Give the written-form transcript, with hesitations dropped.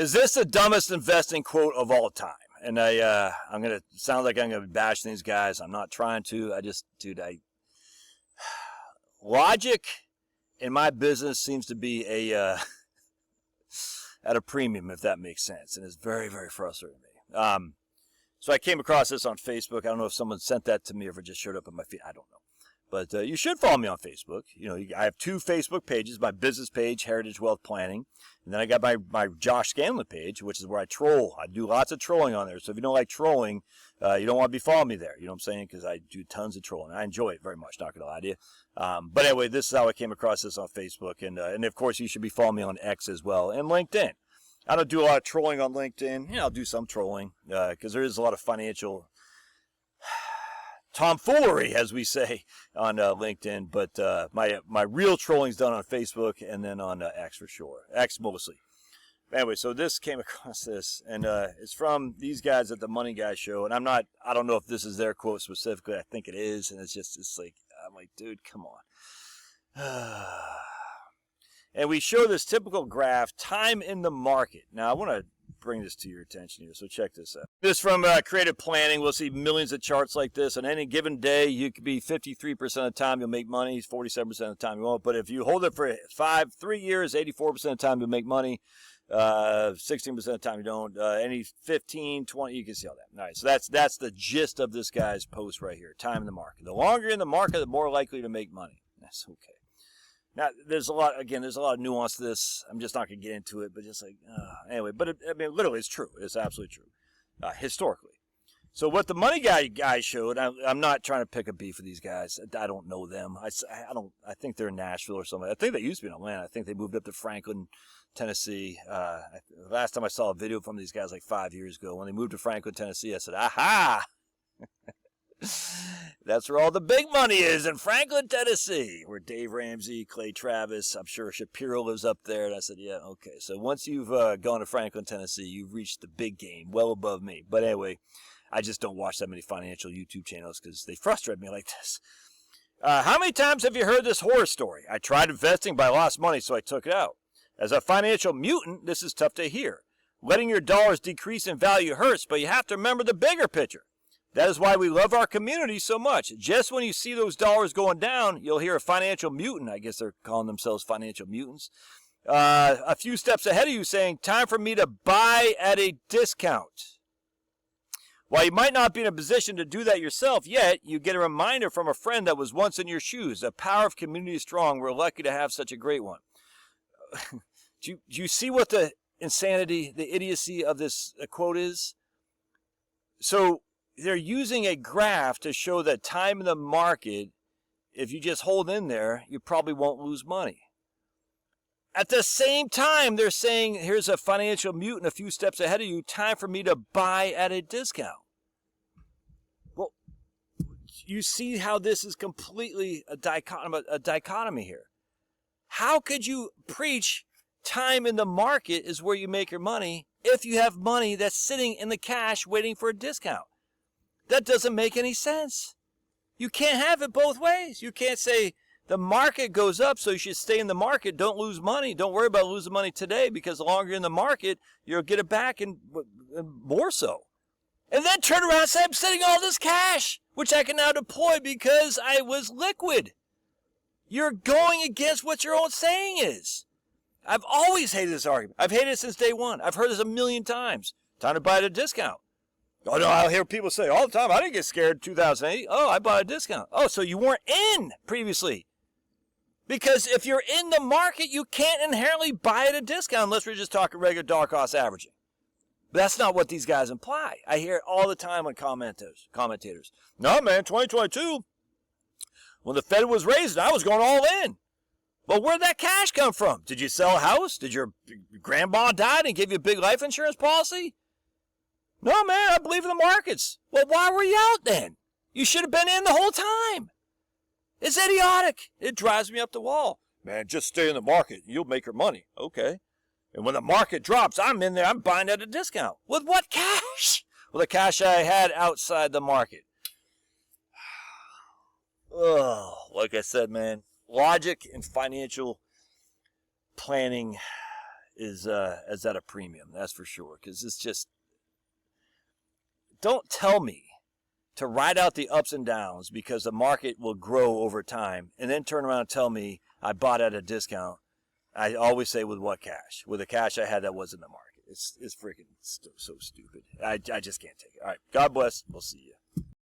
Is this the dumbest investing quote of all time? And I'm going to sound like I'm going to bash these guys. I'm not trying to. Logic in my business seems to be at a premium, if that makes sense. And it's very, very frustrating to me. So I came across this on Facebook. I don't know if someone sent that to me or if it just showed up in my feed. I don't know. But you should follow me on Facebook. I have 2 Facebook pages, my business page, Heritage Wealth Planning. And then I got my Josh Scanlon page, which is where I troll. I do lots of trolling on there. So if you don't like trolling, you don't want to be following me there. You know what I'm saying? Because I do tons of trolling. I enjoy it very much, not going to lie to you. But anyway, this is how I came across this on Facebook. And of course, you should be following me on X as well and LinkedIn. I don't do a lot of trolling on LinkedIn. I'll do some trolling because there is a lot of financial tomfoolery, as we say, on LinkedIn, but my real trolling's done on Facebook and then on X for sure. X mostly. Anyway, so this came across this, and it's from these guys at the Money Guy Show, and I don't know if this is their quote specifically. I think it is, and I'm like, dude, come on. And we show this typical graph, time in the market. Now, I want to bring this to your attention here, so check this out. This from Creative Planning. We'll see millions of charts like this. On any given day, you could be 53% of the time you'll make money, 47% of the time you won't. But if you hold it for 3 years, 84% of the time you'll make money, 16% of the time you don't. Any 15, 20, you can see all that. All right, so that's the gist of this guy's post right here, time in the market. The longer you're in the market, the more likely to make money. That's okay. Now, there's a lot of nuance to this. I'm just not going to get into it, but just anyway. But, literally, it's true. It's absolutely true, historically. So what the Money Guy showed, I'm not trying to pick a beef with these guys. I don't know them. I think they're in Nashville or something. I think they used to be in Atlanta. I think they moved up to Franklin, Tennessee. Last time I saw a video from these guys like 5 years ago. When they moved to Franklin, Tennessee, I said, aha! That's where all the big money is, in Franklin, Tennessee, where Dave Ramsey, Clay Travis, I'm sure Shapiro lives up there. And I said, yeah, okay. So once you've gone to Franklin, Tennessee, you've reached the big game, well above me. But anyway, I just don't watch that many financial YouTube channels because they frustrate me like this. How many times have you heard this horror story? I tried investing, but I lost money, so I took it out. As a financial mutant, this is tough to hear. Letting your dollars decrease in value hurts, but you have to remember the bigger picture. That is why we love our community so much. Just when you see those dollars going down, you'll hear a financial mutant. I guess they're calling themselves financial mutants. A few steps ahead of you saying, time for me to buy at a discount. While you might not be in a position to do that yourself yet, you get a reminder from a friend that was once in your shoes. The power of community is strong. We're lucky to have such a great one. Do you see what the insanity, the idiocy of this quote is? So they're using a graph to show that time in the market, if you just hold in there, you probably won't lose money. At the same time, they're saying, here's a financial mutant a few steps ahead of you, time for me to buy at a discount. Well, you see how this is completely a dichotomy here. How could you preach time in the market is where you make your money if you have money that's sitting in the cash waiting for a discount? That doesn't make any sense. You can't have it both ways. You can't say the market goes up, so you should stay in the market. Don't lose money. Don't worry about losing money today, because the longer you're in the market, you'll get it back and more so. And then turn around and say, I'm sitting all this cash, which I can now deploy because I was liquid. You're going against what your own saying is. I've always hated this argument. I've hated it since day one. I've heard this a million times. Time to buy at a discount. Oh, no, I'll hear people say all the time, I didn't get scared in 2008. Oh, I bought a discount. Oh, so you weren't in previously. Because if you're in the market, you can't inherently buy at a discount unless we're just talking regular dollar cost averaging. But that's not what these guys imply. I hear it all the time on commentators. No, man, 2022, when the Fed was raising, I was going all in. Well, where'd that cash come from? Did you sell a house? Did your grandma die and give you a big life insurance policy? No, man, I believe in the markets. Well, why were you out then? You should have been in the whole time. It's idiotic. It drives me up the wall. Man, just stay in the market. You'll make your money. Okay. And when the market drops, I'm in there. I'm buying at a discount. With what cash? Well, the cash I had outside the market. Oh, like I said, man, logic and financial planning is at a premium. That's for sure. Because it's just, don't tell me to ride out the ups and downs because the market will grow over time, and then turn around and tell me I bought at a discount. I always say, with what cash? With the cash I had that was in the market. It's freaking so stupid. I just can't take it. All right. God bless. We'll see you.